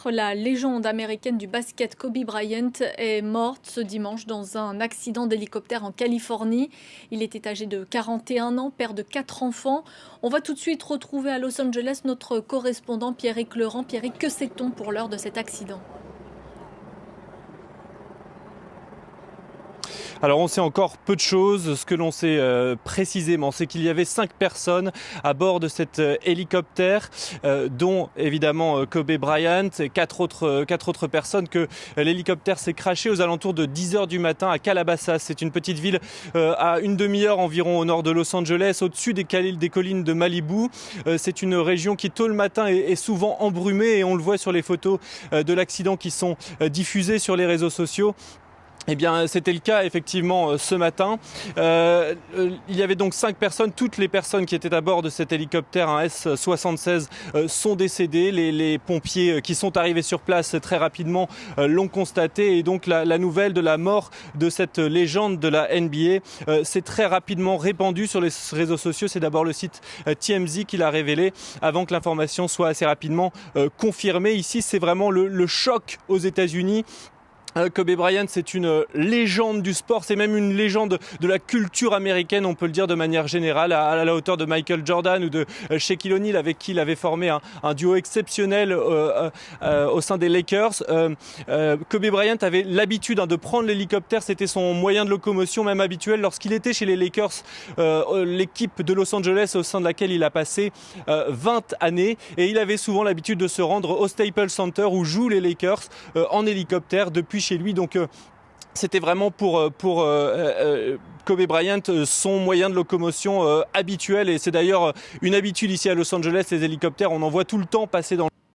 4, la légende américaine du basket Kobe Bryant est morte ce dimanche dans un accident d'hélicoptère en Californie. Il était âgé de 41 ans, père de 4 enfants. On va tout de suite retrouver à Los Angeles notre correspondant Pierrick Laurent. Pierrick, que sait-on pour l'heure de cet accident ? Alors on sait encore peu de choses. Ce que l'on sait précisément, c'est qu'il y avait 5 personnes à bord de cet hélicoptère, dont évidemment Kobe Bryant et 4 autres personnes, que l'hélicoptère s'est crashé aux alentours de 10h du matin à Calabasas. C'est une petite ville à une demi-heure environ au nord de Los Angeles, au-dessus des collines de Malibu. C'est une région qui tôt le matin est souvent embrumée, et on le voit sur les photos de l'accident qui sont diffusées sur les réseaux sociaux. Eh bien, c'était le cas effectivement ce matin. Il y avait donc 5 personnes. Toutes les personnes qui étaient à bord de cet hélicoptère, un S-76, sont décédées. Les pompiers qui sont arrivés sur place très rapidement l'ont constaté. Et donc la nouvelle de la mort de cette légende de la NBA s'est très rapidement répandue sur les réseaux sociaux. C'est d'abord le site TMZ qui l'a révélé, avant que l'information soit assez rapidement confirmée. Ici, c'est vraiment le choc aux États-Unis. Kobe Bryant, c'est une légende du sport, c'est même une légende de la culture américaine, on peut le dire de manière générale, à la hauteur de Michael Jordan ou de Shaquille O'Neal, avec qui il avait formé un duo exceptionnel au sein des Lakers. Kobe Bryant avait l'habitude de prendre l'hélicoptère, c'était son moyen de locomotion même habituel lorsqu'il était chez les Lakers, l'équipe de Los Angeles au sein de laquelle il a passé 20 années, et il avait souvent l'habitude de se rendre au Staples Center où jouent les Lakers en hélicoptère depuis chez lui. Donc c'était vraiment pour Kobe Bryant son moyen de locomotion habituel, et c'est d'ailleurs une habitude ici à Los Angeles, les hélicoptères, on en voit tout le temps passer dans